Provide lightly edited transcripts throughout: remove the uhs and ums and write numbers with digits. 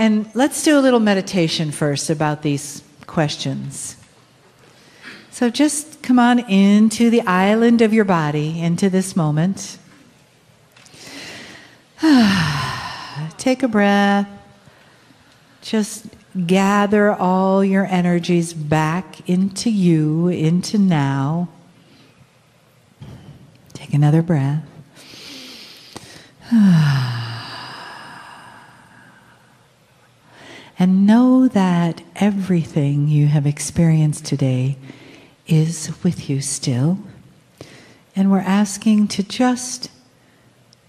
And let's do a little meditation first about these questions. So just come on into the island of your body, into this moment. Take a breath. Just gather all your energies back into you, into now. Take another breath. And know that everything you have experienced today is with you still. And we're asking to just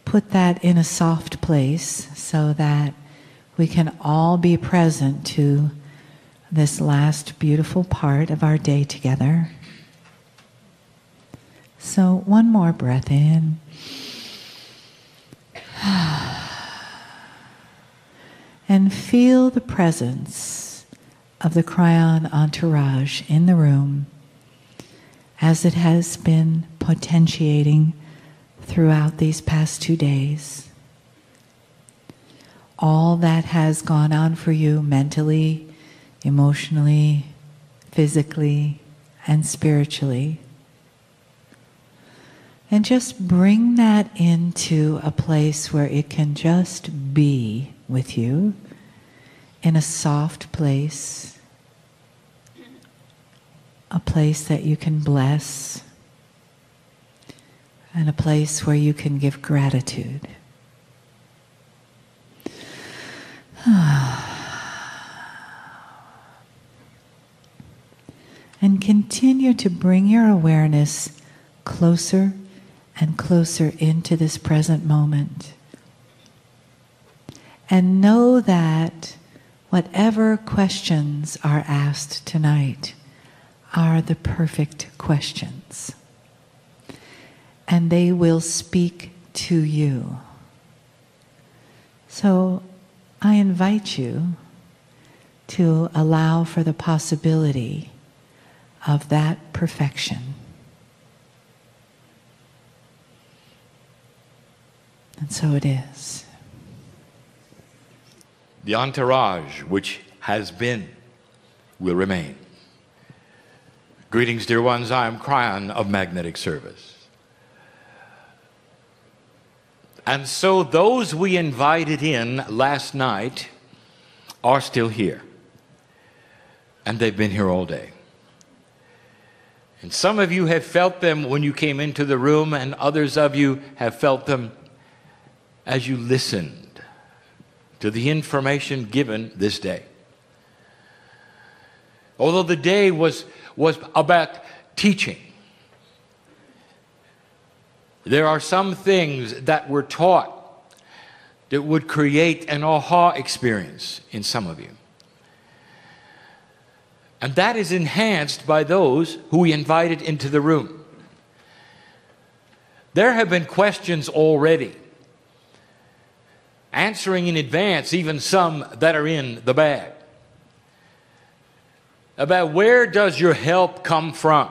put that in a soft place so that we can all be present to this last beautiful part of our day together. So one more breath in. And feel the presence of the Kryon entourage in the room as it has been potentiating throughout these past 2 days. All that has gone on for you mentally, emotionally, physically, and spiritually. And just bring that into a place where it can just be with you in a soft place, a place that you can bless, and a place where you can give gratitude. And continue to bring your awareness closer and closer into this present moment. And know that whatever questions are asked tonight are the perfect questions. And they will speak to you. So I invite you to allow for the possibility of that perfection. And so it is. The entourage which has been will remain. Greetings, dear ones. I am Kryon of Magnetic Service. And so those we invited in last night are still here. And they've been here all day. And some of you have felt them when you came into the room, and others of you have felt them as you listened to the information given this day. Although the day was about teaching, there are some things that were taught that would create an aha experience in some of you. And that is enhanced by those who we invited into the room. There have been questions already, answering in advance even some that are in the bag, about where does your help come from?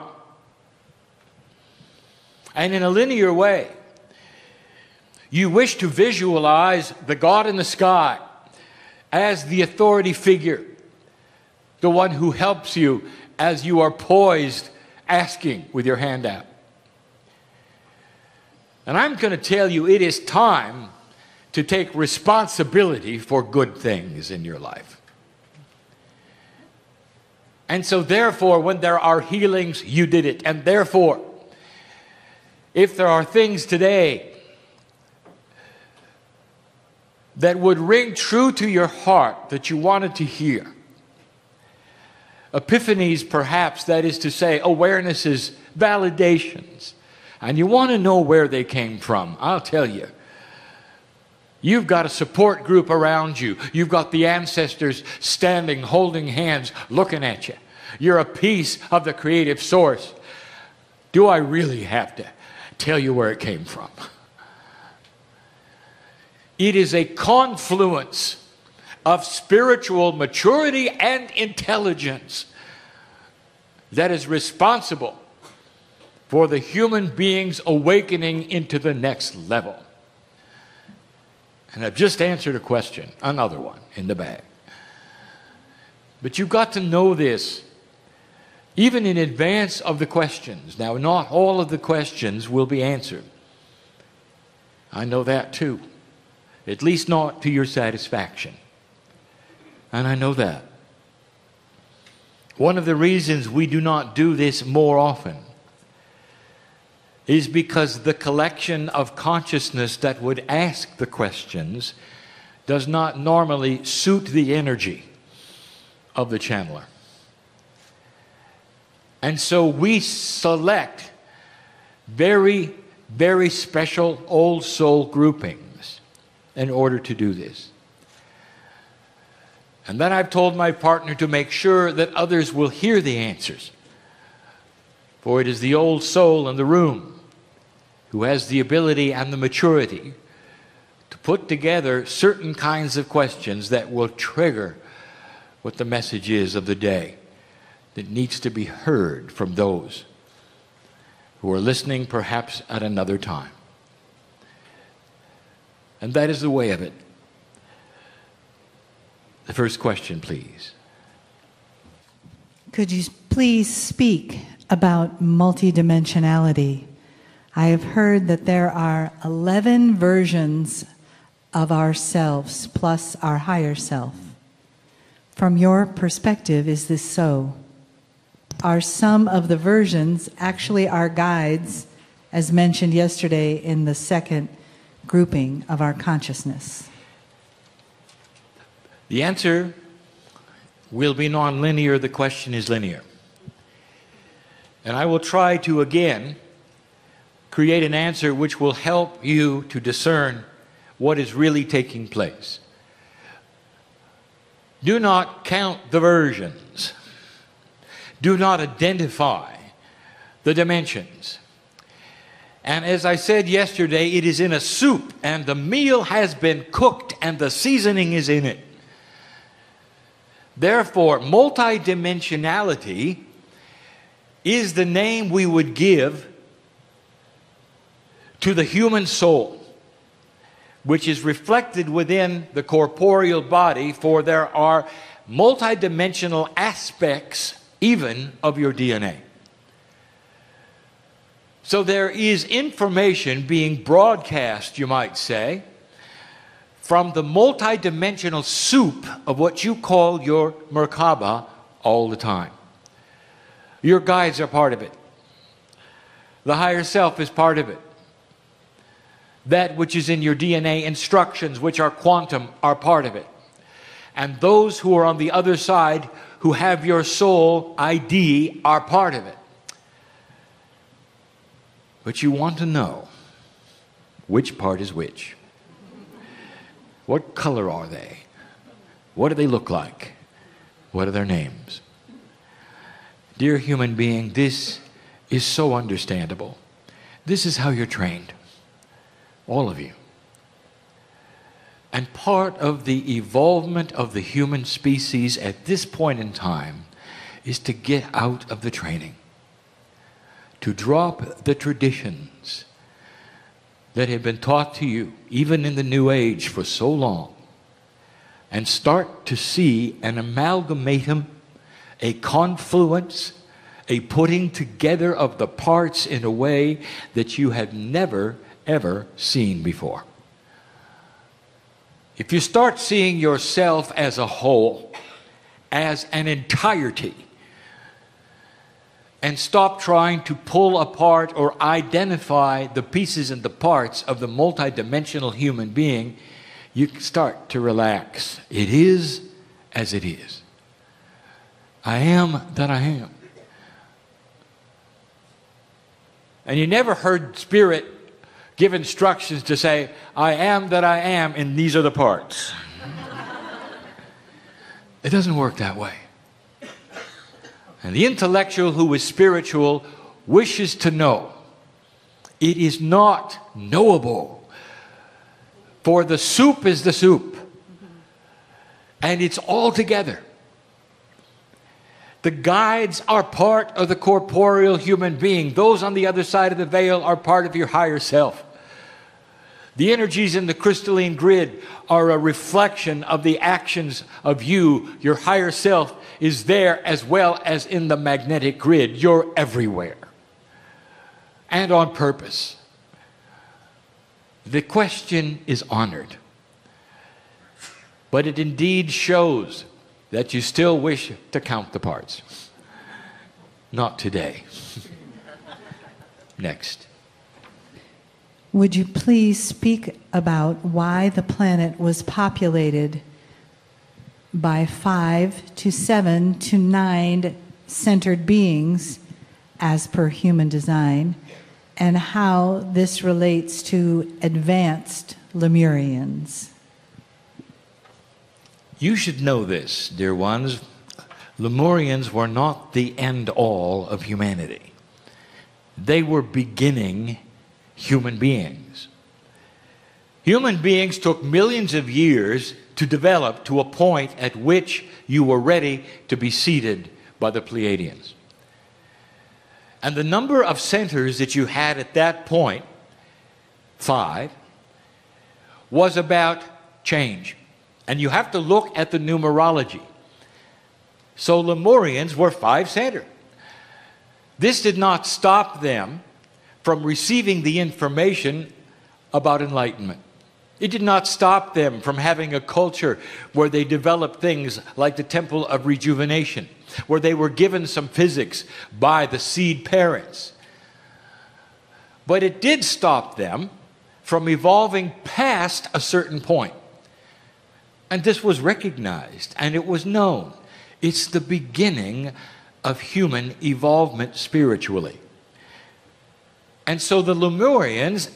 And in a linear way, you wish to visualize the God in the sky as the authority figure, the one who helps you as you are poised, asking with your hand out. And I'm going to tell you, it is time to take responsibility for good things in your life. And so therefore, when there are healings, you did it. And therefore, if there are things today that would ring true to your heart that you wanted to hear, epiphanies perhaps, that is to say, awarenesses, validations, and you want to know where they came from, I'll tell you. You've got a support group around you. You've got the ancestors standing, holding hands, looking at you. You're a piece of the creative source. Do I really have to tell you where it came from? It is a confluence of spiritual maturity and intelligence that is responsible for the human being's awakening into the next level. And I've just answered a question, another one in the bag. But you've got to know this, even in advance of the questions. Now, not all of the questions will be answered. I know that too. At least not to your satisfaction. And I know that. One of the reasons we do not do this more often is because the collection of consciousness that would ask the questions does not normally suit the energy of the channeler. And so we select very, very special old soul groupings in order to do this. And then I've told my partner to make sure that others will hear the answers. For it is the old soul in the room who has the ability and the maturity to put together certain kinds of questions that will trigger what the message is of the day that needs to be heard from those who are listening perhaps at another time. And that is the way of it. The first question, please. Could you please speak about multidimensionality? I have heard that there are 11 versions of ourselves plus our higher self. From your perspective, is this so? Are some of the versions actually our guides, as mentioned yesterday in the second grouping of our consciousness? The answer will be non-linear. The question is linear. And I will try to, again, create an answer which will help you to discern what is really taking place. Do not count the versions. Do not identify the dimensions. And as I said yesterday, it is in a soup, and the meal has been cooked, and the seasoning is in it. Therefore, multidimensionality is the name we would give to the human soul, which is reflected within the corporeal body, for there are multidimensional aspects even of your DNA. So there is information being broadcast, you might say, from the multidimensional soup of what you call your Merkaba all the time. Your guides are part of it. The higher self is part of it. That which is in your DNA instructions, which are quantum, are part of it. And those who are on the other side, who have your soul ID, are part of it. But you want to know which part is which. What color are they? What do they look like? What are their names? Dear human being, this is so understandable. This is how you're trained. All of you. And part of the evolvement of the human species at this point in time is to get out of the training. To drop the traditions that have been taught to you, even in the New Age for so long, and start to see an amalgamatum, a confluence, a putting together of the parts in a way that you have never, ever seen before. If you start seeing yourself as a whole, as an entirety, and stop trying to pull apart or identify the pieces and the parts of the multidimensional human being, you can start to relax. It is as it is. I am that I am. And you never heard Spirit give instructions to say, I am that I am, and these are the parts. It doesn't work that way. And the intellectual who is spiritual wishes to know. It is not knowable. For the soup is the soup. And it's all together. The guides are part of the corporeal human being. Those on the other side of the veil are part of your higher self. The energies in the crystalline grid are a reflection of the actions of you. Your higher self is there as well as in the magnetic grid. You're everywhere. And on purpose. The question is honored. But it indeed shows that you still wish to count the parts. Not today. Next. Would you please speak about why the planet was populated by 5 to 7 to 9 centered beings as per human design, and how this relates to advanced Lemurians? You should know this, dear ones. Lemurians were not the end-all of humanity. They were beginning human beings. Human beings took millions of years to develop to a point at which you were ready to be seated by the Pleiadians. And the number of centers that you had at that point, 5, was about change. And you have to look at the numerology. So Lemurians were 5-centered. This did not stop them from receiving the information about enlightenment. It did not stop them from having a culture where they developed things like the Temple of Rejuvenation, where they were given some physics by the seed parents. But it did stop them from evolving past a certain point. And this was recognized and it was known. It's the beginning of human evolvement spiritually. And so the Lemurians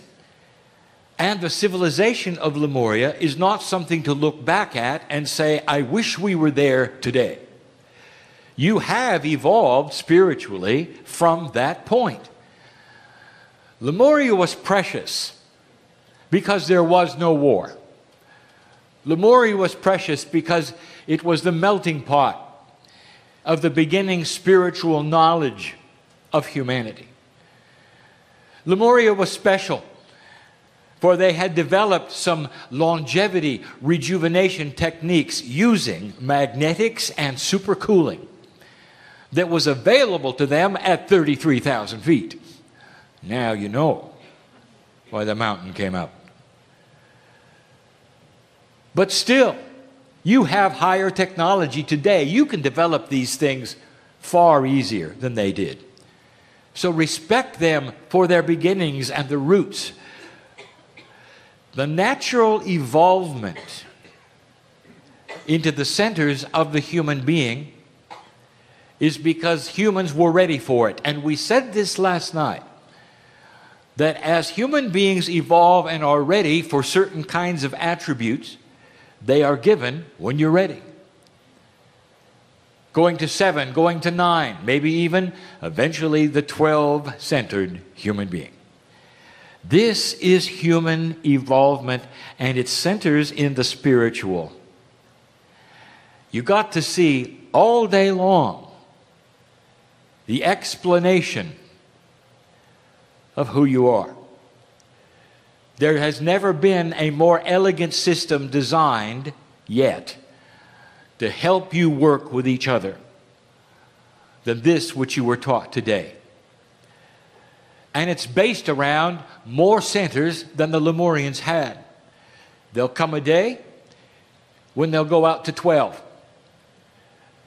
and the civilization of Lemuria is not something to look back at and say, I wish we were there today. You have evolved spiritually from that point. Lemuria was precious because there was no war. Lemuria was precious because it was the melting pot of the beginning spiritual knowledge of humanity. Lemuria was special, for they had developed some longevity rejuvenation techniques using magnetics and supercooling that was available to them at 33,000 feet. Now you know why the mountain came up. But still, you have higher technology today. You can develop these things far easier than they did. So respect them for their beginnings and the roots. The natural evolvement into the centers of the human being is because humans were ready for it. And we said this last night, that as human beings evolve and are ready for certain kinds of attributes, they are given when you're ready. Going to 7, going to 9, maybe even eventually the 12-centered human being. This is human evolvement, and it centers in the spiritual. You got to see all day long the explanation of who you are. There has never been a more elegant system designed yet to help you work with each other than this which you were taught today. And it's based around more centers than the Lemurians had. There'll come a day when they'll go out to 12.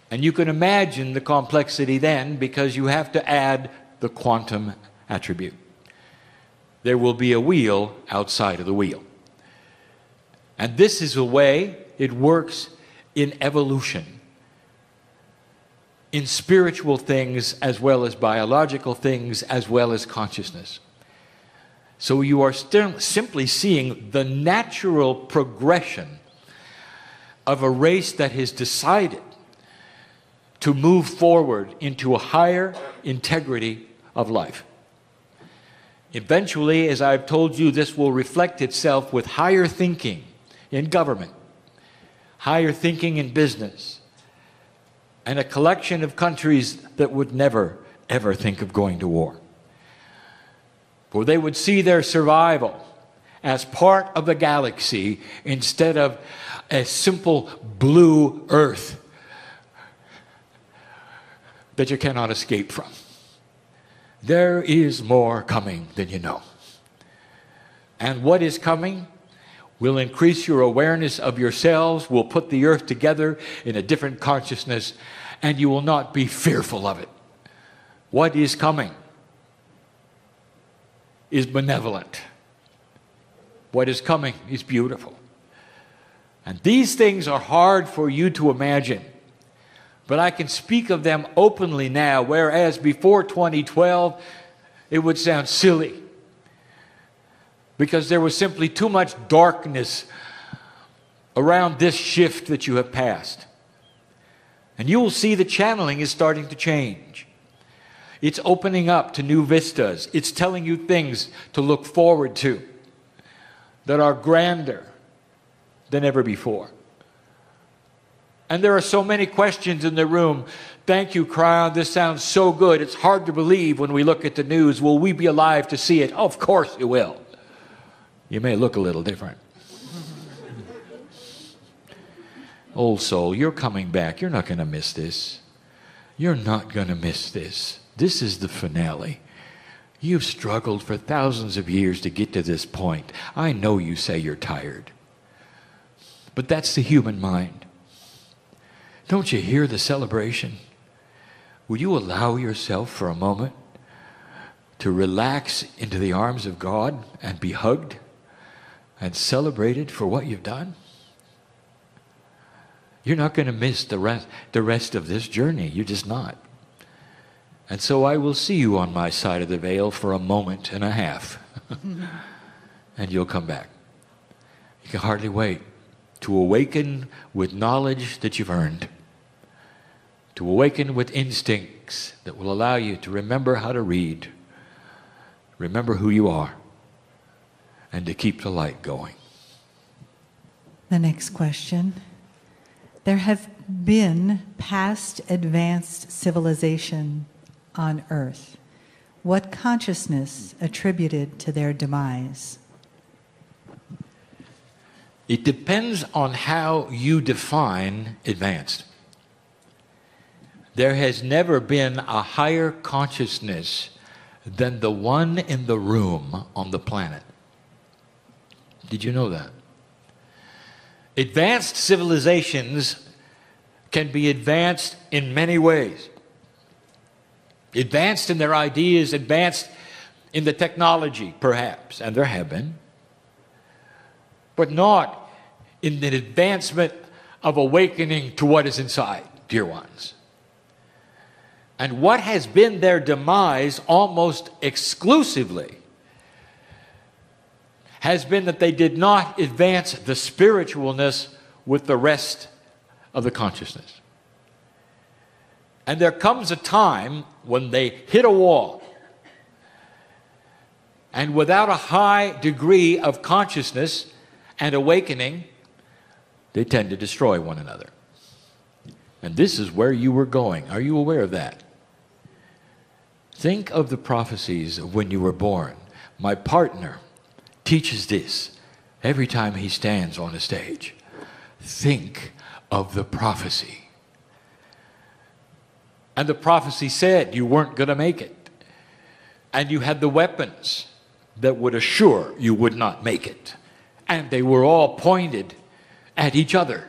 And you can imagine the complexity then, because you have to add the quantum attribute. There will be a wheel outside of the wheel. And this is the way it works in evolution, in spiritual things as well as biological things as well as consciousness. So you are still simply seeing the natural progression of a race that has decided to move forward into a higher integrity of life. Eventually, as I've told you, this will reflect itself with higher thinking in government, higher thinking in business, and a collection of countries that would never, ever think of going to war. For they would see their survival as part of the galaxy instead of a simple blue earth that you cannot escape from. There is more coming than you know. And what is coming will increase your awareness of yourselves, will put the earth together in a different consciousness, and you will not be fearful of it. What is coming is benevolent. What is coming is beautiful. And these things are hard for you to imagine, but I can speak of them openly now, whereas before 2012, it would sound silly, because there was simply too much darkness around this shift that you have passed. And you will see the channeling is starting to change. It's opening up to new vistas. It's telling you things to look forward to that are grander than ever before. And there are so many questions in the room. Thank you, Kryon. This sounds so good. It's hard to believe when we look at the news. Will we be alive to see it? Oh, of course it will. You may look a little different. Old soul, you're coming back. You're not going to miss this. You're not going to miss this. This is the finale. You've struggled for thousands of years to get to this point. I know you say you're tired, but that's the human mind. Don't you hear the celebration? Will you allow yourself for a moment to relax into the arms of God and be hugged and celebrated for what you've done? You're not going to miss the rest of this journey. You're just not. And so I will see you on my side of the veil for a moment and a half. And you'll come back. You can hardly wait to awaken with knowledge that you've earned. To awaken with instincts that will allow you to remember how to read. Remember who you are. And to keep the light going. The next question. There have been past advanced civilization on Earth. What consciousness attributed to their demise? It depends on how you define advanced. There has never been a higher consciousness than the one in the room on the planet. Did you know that? Advanced civilizations can be advanced in many ways. Advanced in their ideas, advanced in the technology, perhaps, and there have been, but not in the advancement of awakening to what is inside, dear ones. And what has been their demise almost exclusively has been that they did not advance the spiritualness with the rest of the consciousness. And there comes a time when they hit a wall, and without a high degree of consciousness and awakening, they tend to destroy one another. And this is where you were going. Are you aware of that? Think of the prophecies of when you were born. My partner teaches this every time he stands on a stage. Think of the prophecy. And the prophecy said you weren't going to make it. And you had the weapons that would assure you would not make it. And they were all pointed at each other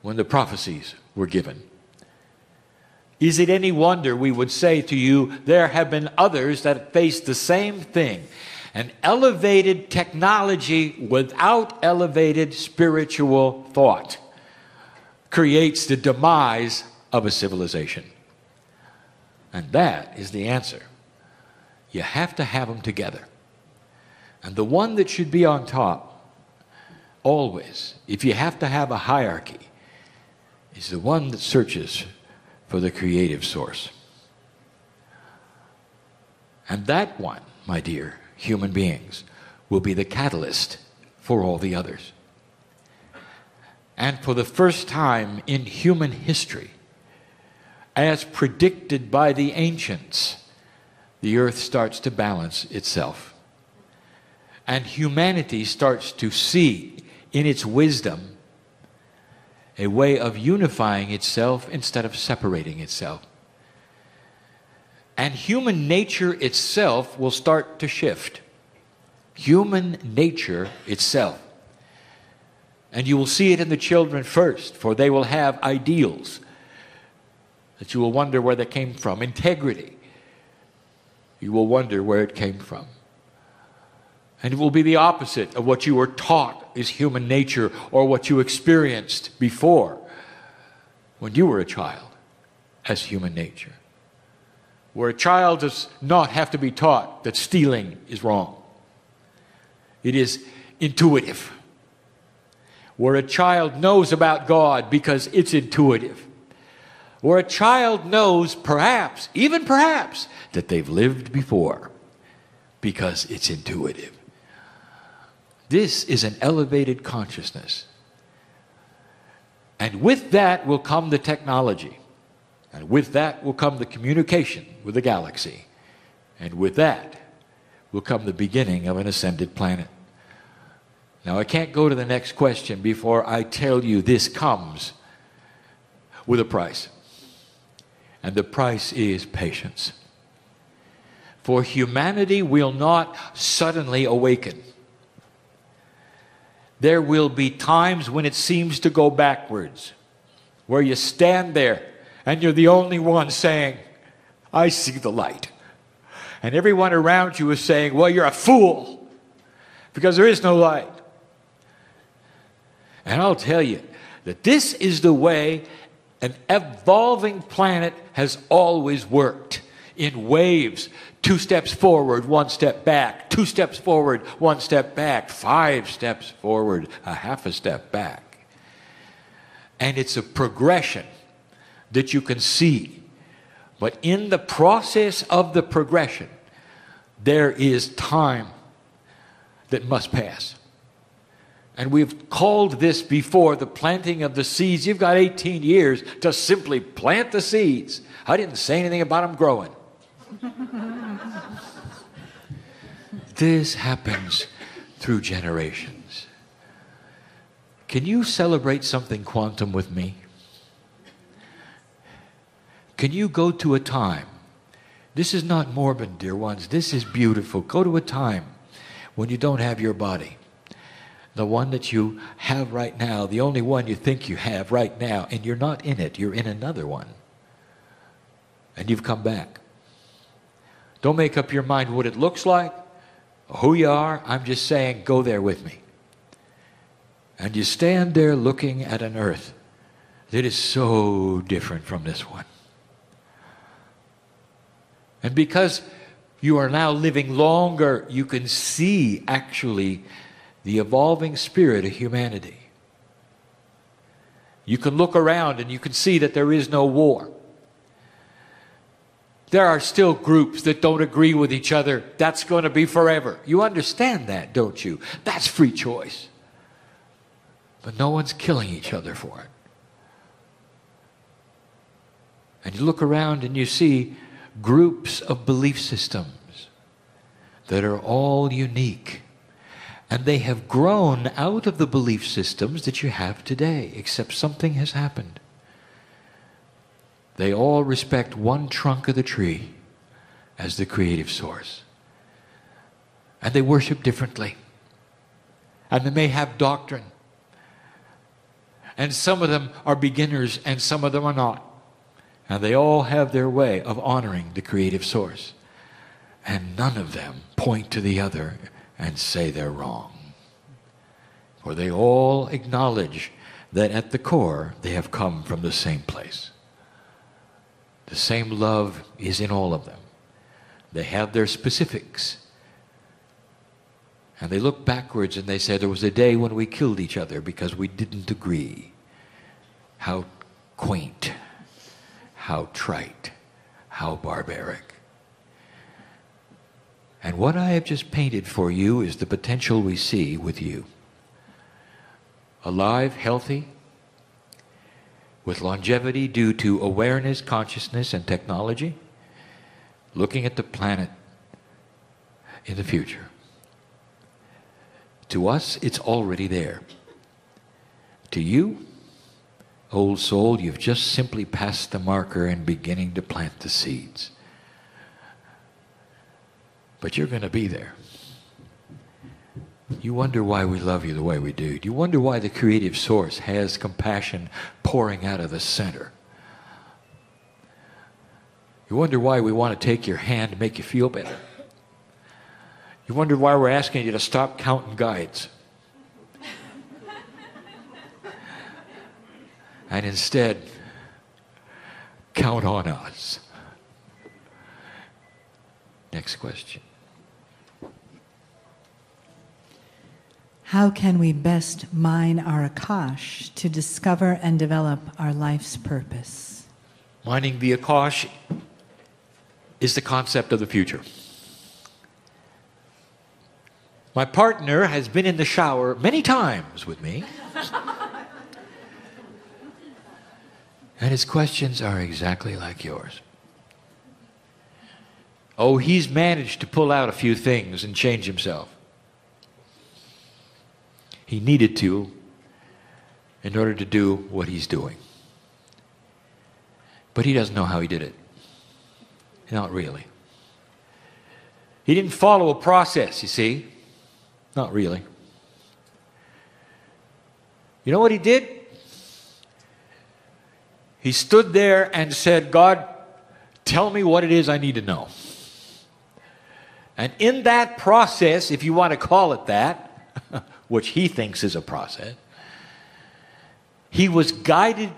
when the prophecies were given. Is it any wonder we would say to you, there have been others that faced the same thing? An elevated technology without elevated spiritual thought creates the demise of a civilization. And that is the answer. You have to have them together. And the one that should be on top, always, if you have to have a hierarchy, is the one that searches for the creative source. And that one, my dear human beings, will be the catalyst for all the others. And for the first time in human history, as predicted by the ancients, the earth starts to balance itself. And humanity starts to see in its wisdom a way of unifying itself instead of separating itself. And human nature itself will start to shift. Human nature itself. And you will see it in the children first, for they will have ideals that you will wonder where they came from. Integrity. You will wonder where it came from. And it will be the opposite of what you were taught is human nature or what you experienced before when you were a child as human nature. Where a child does not have to be taught that stealing is wrong. It is intuitive. Where a child knows about God because it's intuitive. Where a child knows perhaps, even perhaps, that they've lived before because it's intuitive. This is an elevated consciousness. And with that will come the technology. And with that will come the communication with the galaxy. And with that will come the beginning of an ascended planet. Now, I can't go to the next question before I tell you this comes with a price. And the price is patience. For humanity will not suddenly awaken. There will be times when it seems to go backwards, where you stand there and you're the only one saying, I see the light. And everyone around you is saying, well, you're a fool, because there is no light. And I'll tell you that this is the way an evolving planet has always worked, in waves. 2 steps forward, 1 step back. 2 steps forward, 1 step back. 5 steps forward, a half a step back. And it's a progression that you can see. But in the process of the progression, there is time that must pass. And we've called this before the planting of the seeds. You've got 18 years to simply plant the seeds. I didn't say anything about them growing. This happens through generations. Can you celebrate something quantum with me? Can you go to a time? This is not morbid, dear ones. This is beautiful. Go to a time when you don't have your body. The one that you have right now, the only one you think you have right now, and you're not in it, you're in another one. And you've come back. Don't make up your mind what it looks like, who you are. I'm just saying, go there with me. And you stand there looking at an earth that is so different from this one. And because you are now living longer, you can see actually the evolving spirit of humanity. You can look around and you can see that there is no war. There are still groups that don't agree with each other. That's going to be forever. You understand that, don't you? That's free choice. But no one's killing each other for it. And you look around and you see groups of belief systems that are all unique. And they have grown out of the belief systems that you have today, except something has happened. They all respect one trunk of the tree as the creative source. And they worship differently. And they may have doctrine. And some of them are beginners and some of them are not. And they all have their way of honoring the creative source. And none of them point to the other and say they're wrong. For they all acknowledge that at the core they have come from the same place. The same love is in all of them. They have their specifics. And they look backwards and they say there was a day when we killed each other because we didn't agree. How quaint, how trite, how barbaric. And what I have just painted for you is the potential we see with you. Alive, healthy, with longevity due to awareness, consciousness, and technology, looking at the planet in the future. To us, it's already there. To you, old soul, you've just simply passed the marker and beginning to plant the seeds. But you're going to be there. You wonder why we love you the way we do. You wonder why the creative source has compassion pouring out of the center. You wonder why we want to take your hand and make you feel better. You wonder why we're asking you to stop counting guides. And instead, count on us. Next question. How can we best mine our Akash to discover and develop our life's purpose? Mining the Akash is the concept of the future. My partner has been in the shower many times with me. And his questions are exactly like yours. Oh, he's managed to pull out a few things and change himself. He needed to in order to do what he's doing. But he doesn't know how he did it. Not really. He didn't follow a process, you see. Not really. You know what he did? He stood there and said, God, tell me what it is I need to know. And in that process, if you want to call it that, which he thinks is a process, he was guided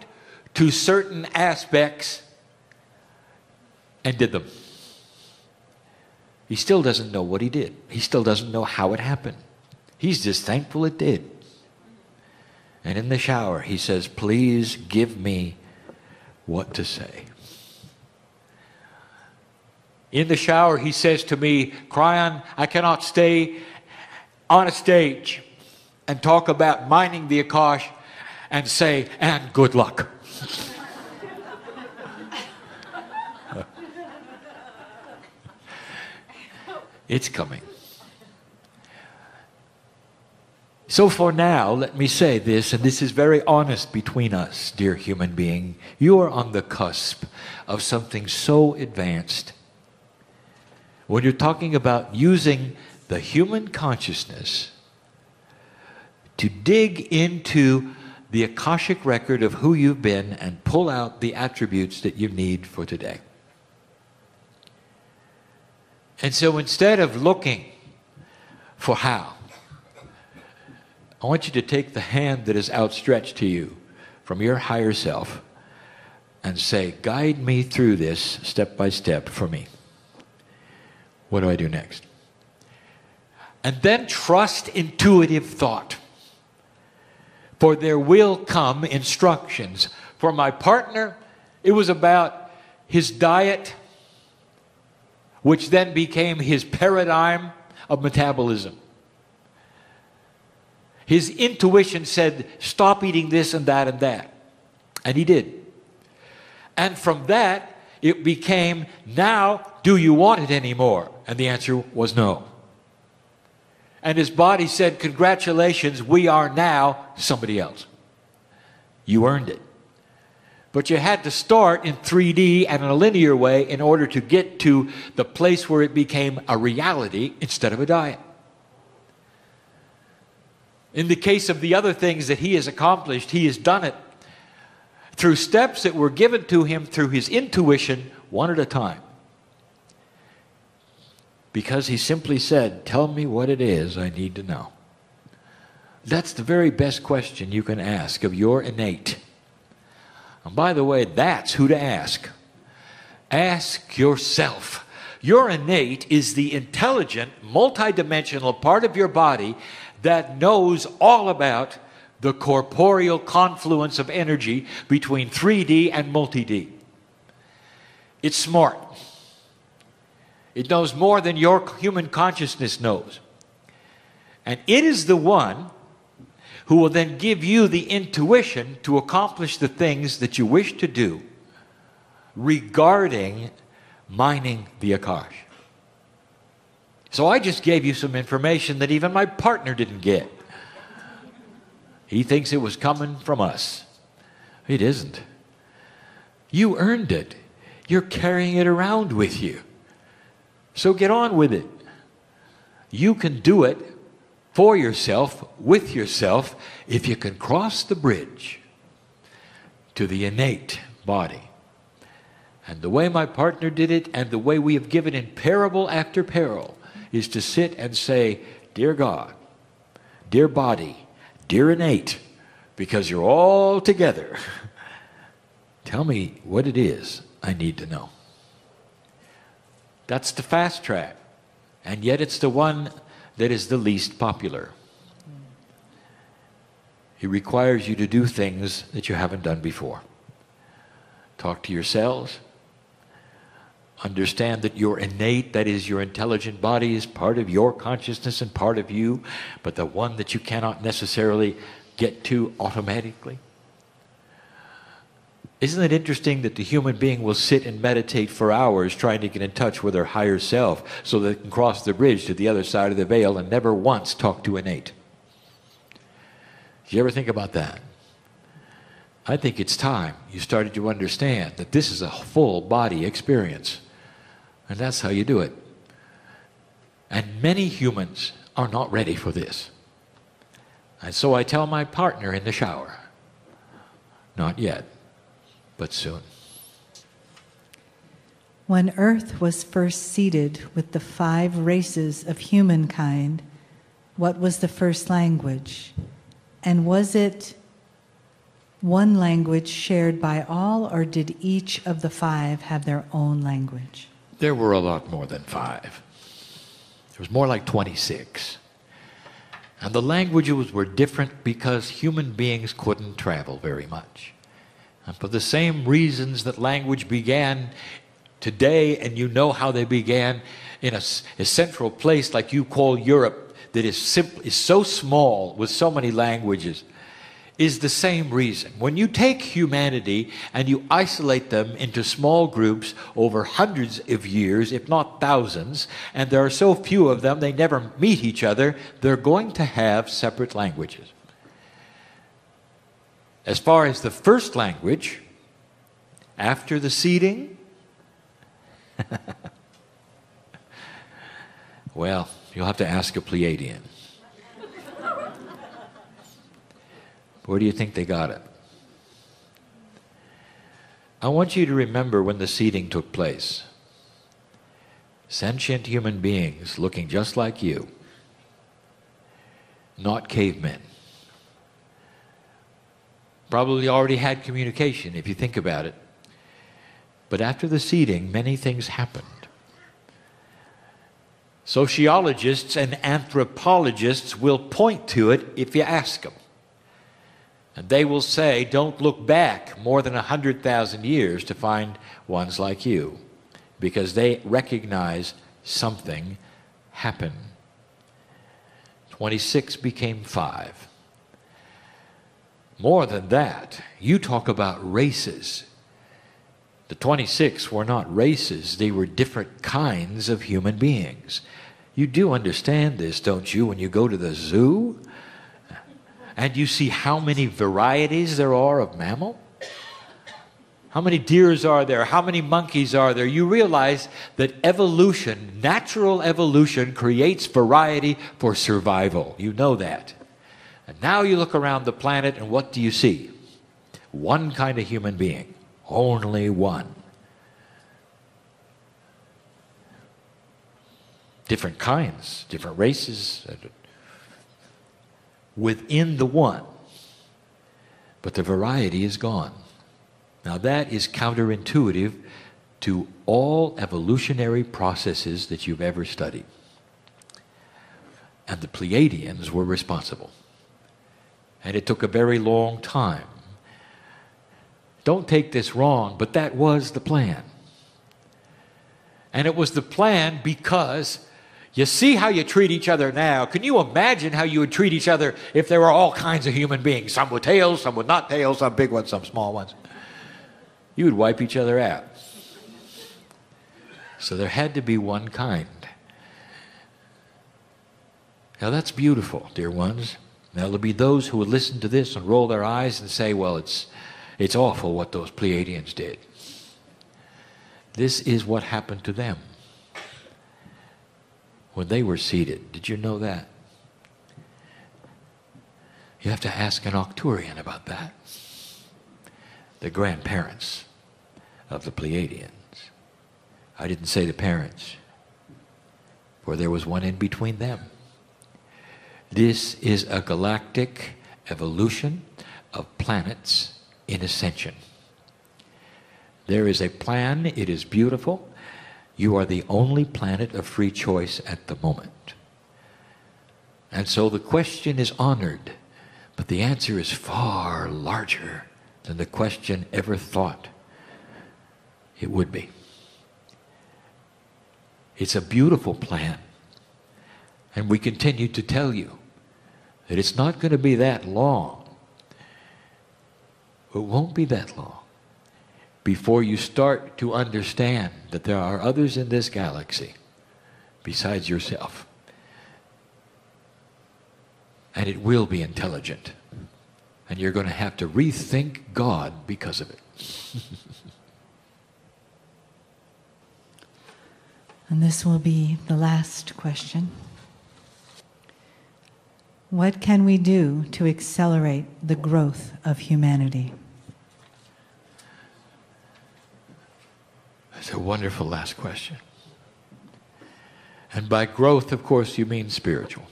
to certain aspects and did them. He still doesn't know what he did. He still doesn't know how it happened. He's just thankful it did. And in the shower, he says, please give me what to say. In the shower, he says to me, Kryon, I cannot stay on a stage and talk about mining the Akash and say, and good luck. It's coming. So for now, let me say this, and this is very honest between us, dear human being. You are on the cusp of something so advanced. When you're talking about using the human consciousness to dig into the Akashic record of who you've been and pull out the attributes that you need for today. And so instead of looking for how, I want you to take the hand that is outstretched to you from your higher self and say, guide me through this step by step for me. What do I do next? And then trust intuitive thought. For there will come instructions. For my partner, it was about his diet, which then became his paradigm of metabolism. His intuition said, stop eating this and that and that. And he did. And from that, it became, now, do you want it anymore? And the answer was no. And his body said, congratulations, we are now somebody else. You earned it. But you had to start in 3D and in a linear way in order to get to the place where it became a reality instead of a diet. In the case of the other things that he has accomplished, he has done it through steps that were given to him through his intuition, one at a time. Because he simply said, tell me what it is I need to know. That's the very best question you can ask of your innate. And by the way, that's who to ask. Ask yourself. Your innate is the intelligent, multidimensional part of your body that knows all about the corporeal confluence of energy between 3D and multi-D. It's smart. It knows more than your human consciousness knows. And it is the one who will then give you the intuition to accomplish the things that you wish to do regarding mining the Akash. So I just gave you some information that even my partner didn't get. He thinks it was coming from us. It isn't. You earned it. You're carrying it around with you. So get on with it. You can do it for yourself, with yourself, if you can cross the bridge to the innate body. And the way my partner did it, and the way we have given in parable after parable, is to sit and say, dear God, dear body, dear innate, because you're all together, tell me what it is I need to know. That's the fast track, and yet it's the one that is the least popular. It requires you to do things that you haven't done before. Talk to yourselves. Understand that your innate, that is your intelligent body, is part of your consciousness and part of you, but the one that you cannot necessarily get to automatically. Isn't it interesting that the human being will sit and meditate for hours trying to get in touch with their higher self so they can cross the bridge to the other side of the veil and never once talk to innate? Did you ever think about that? I think it's time you started to understand that this is a full body experience. And that's how you do it. And many humans are not ready for this. And so I tell my partner in the shower, not yet, but soon. When Earth was first seeded with the 5 races of humankind, what was the first language? And was it one language shared by all, or did each of the 5 have their own language? There were a lot more than 5. There was more like 26. And the languages were different because human beings couldn't travel very much. And for the same reasons that language began today, and you know how they began in a central place like you call Europe, that is so small with so many languages, is the same reason. When you take humanity and you isolate them into small groups over hundreds of years, if not thousands, and there are so few of them, they never meet each other, they're going to have separate languages. As far as the first language, after the seeding, well, you'll have to ask a Pleiadian. Where do you think they got it? I want you to remember when the seeding took place. Sentient human beings looking just like you, not cavemen. Probably already had communication, if you think about it. But after the seeding, many things happened. Sociologists and anthropologists will point to it if you ask them. And they will say, don't look back more than 100,000 years to find ones like you, because they recognize something happened. 26 became 5. More than that, you talk about races. The 26 were not races, they were different kinds of human beings. You do understand this, don't you, when you go to the zoo? And you see how many varieties there are of mammal? How many deers are there? How many monkeys are there? You realize that evolution, natural evolution, creates variety for survival. You know that. And now you look around the planet and what do you see? One kind of human being. Only one. Different kinds, different races, within the one. But the variety is gone. Now that is counterintuitive to all evolutionary processes that you've ever studied. And the Pleiadians were responsible. And it took a very long time. Don't take this wrong, but that was the plan. And it was the plan because you see how you treat each other now. Can you imagine how you would treat each other if there were all kinds of human beings? Some with tails, some with not tails, some big ones, some small ones. You would wipe each other out. So there had to be one kind. Now that's beautiful, dear ones. Now there'll be those who will listen to this and roll their eyes and say, well, it's awful what those Pleiadians did. This is what happened to them when they were seated. Did you know that? You have to ask an Arcturian about that. The grandparents of the Pleiadians. I didn't say the parents, for there was one in between them. This is a galactic evolution of planets in ascension. There is a plan, it is beautiful. You are the only planet of free choice at the moment. And so the question is honored, but the answer is far larger than the question ever thought it would be. It's a beautiful plan. And we continue to tell you that it's not going to be that long. It won't be that long before you start to understand that there are others in this galaxy besides yourself. And it will be intelligent. And you're going to have to rethink God because of it. And this will be the last question. What can we do to accelerate the growth of humanity? That's a wonderful last question. And by growth, of course, you mean spiritual.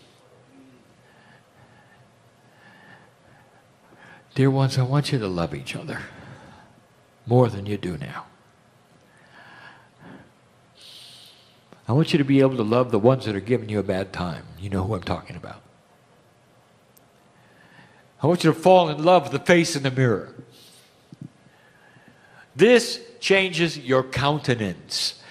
Dear ones, I want you to love each other more than you do now. I want you to be able to love the ones that are giving you a bad time. You know who I'm talking about. I want you to fall in love with the face in the mirror. This changes your countenance.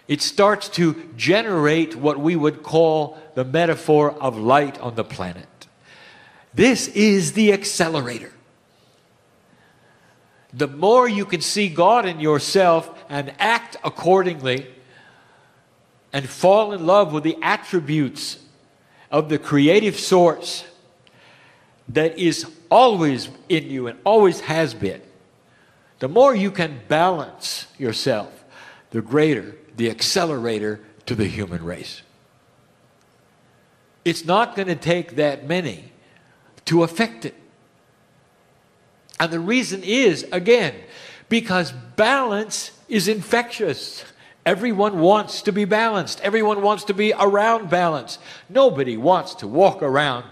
It starts to generate what we would call the metaphor of light on the planet. This is the accelerator. The more you can see God in yourself and act accordingly and fall in love with the attributes of the creative source that is always in you and always has been, the more you can balance yourself, the greater the accelerator to the human race. It's not going to take that many to affect it. And the reason is, again, because balance is infectious. Everyone wants to be balanced. Everyone wants to be around balance. Nobody wants to walk around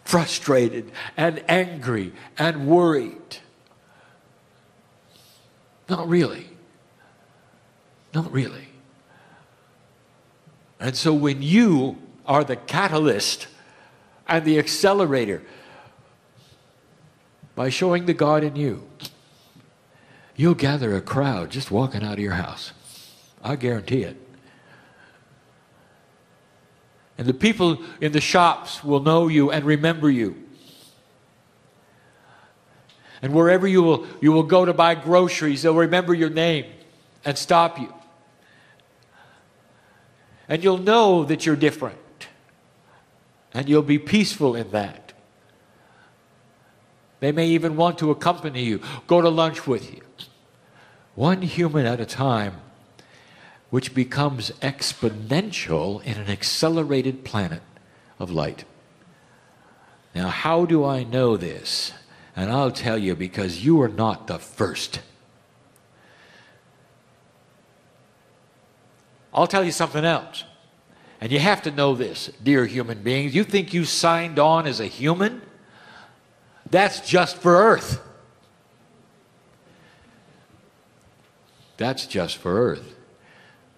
frustrated and angry and worried. Not really. Not really. And so when you are the catalyst and the accelerator, by showing the God in you, you'll gather a crowd just walking out of your house. I guarantee it. And the people in the shops will know you and remember you. And wherever you will go to buy groceries, they'll remember your name and stop you. And you'll know that you're different. And you'll be peaceful in that. They may even want to accompany you, go to lunch with you. One human at a time, which becomes exponential in an accelerated planet of light. Now, how do I know this? And I'll tell you, because you are not the first. I'll tell you something else. And you have to know this, dear human beings. You think you signed on as a human? That's just for Earth. That's just for Earth.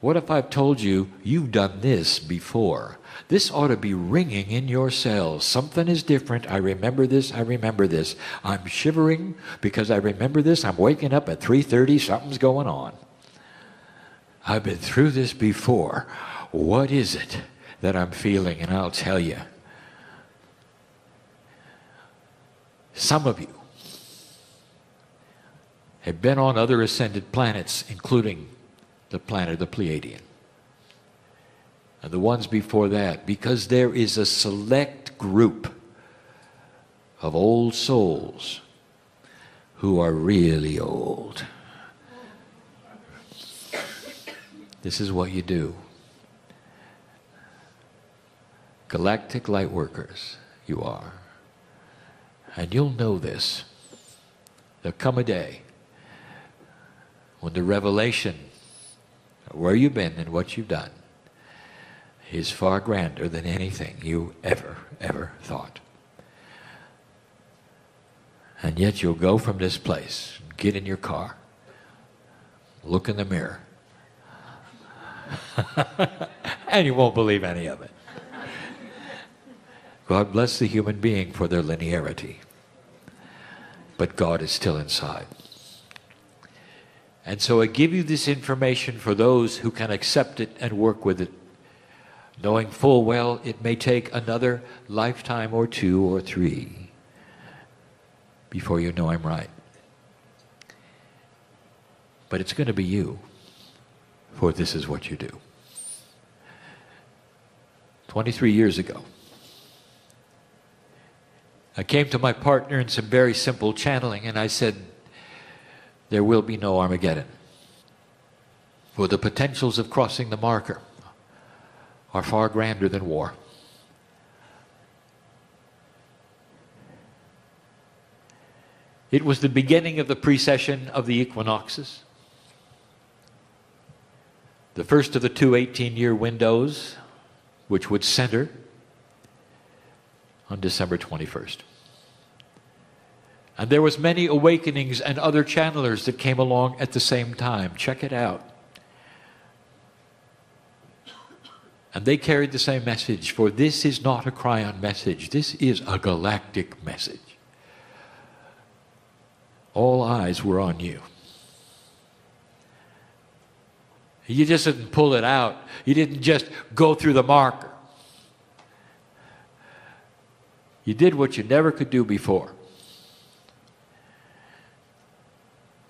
What if I've told you you've done this before? This ought to be ringing in your cells. Something is different. I remember this. I remember this. I'm shivering because I remember this. I'm waking up at 3:30. Something's going on. I've been through this before. What is it that I'm feeling? And I'll tell you. Some of you have been on other ascended planets, including the planet of the Pleiadian. and the ones before that, because there is a select group of old souls who are really old. This is what you do. Galactic light workers, you are. And you'll know this. There'll come a day when the revelation of where you've been and what you've done is far grander than anything you ever thought. And yet you'll go from this place, get in your car, look in the mirror, and you won't believe any of it. God bless the human being for their linearity, but God is still inside. And so I give you this information for those who can accept it and work with it, knowing full well it may take another lifetime or 2 or 3 before you know I'm right. But it's going to be you, for this is what you do. 23 years ago, I came to my partner in some very simple channeling, and I said, there will be no Armageddon. For the potentials of crossing the marker are far grander than war. It was the beginning of the precession of the equinoxes. The first of the 2 18-year windows, which would center on December 21st. And there was many awakenings and other channelers that came along at the same time. Check it out. And they carried the same message, for this is not a Kryon message. This is a galactic message. All eyes were on you. You just didn't pull it out. You didn't just go through the marker. You did what you never could do before.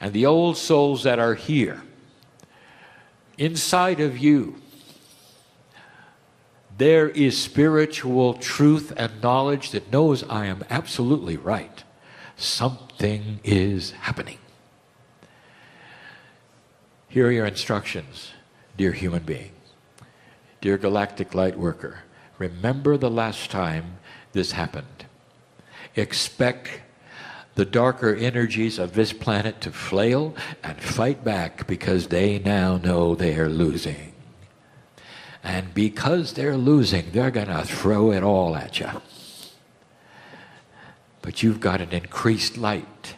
And the old souls that are here, inside of you, there is spiritual truth and knowledge that knows I am absolutely right. Something is happening. Here are your instructions, dear human being, dear galactic light worker. Remember the last time this happened. Expect the darker energies of this planet to flail and fight back, because they now know they are losing. And because they're losing, they're going to throw it all at you. But you've got an increased light.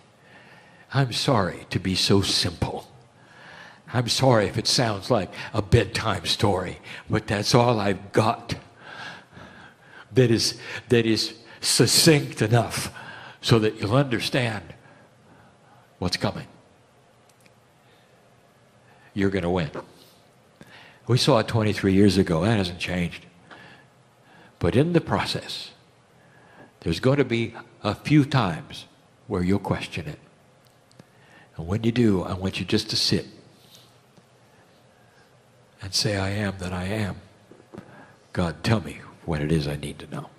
I'm sorry to be so simple. I'm sorry if it sounds like a bedtime story, but that's all I've got that is succinct enough so that you'll understand what's coming. You're going to win. We saw it 23 years ago. That hasn't changed. But in the process, there's going to be a few times where you'll question it. And when you do, I want you just to sit and say, I am that I am. God, tell me what it is I need to know.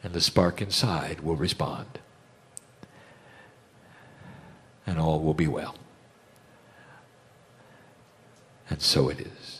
And the spark inside will respond. And all will be well. And so it is.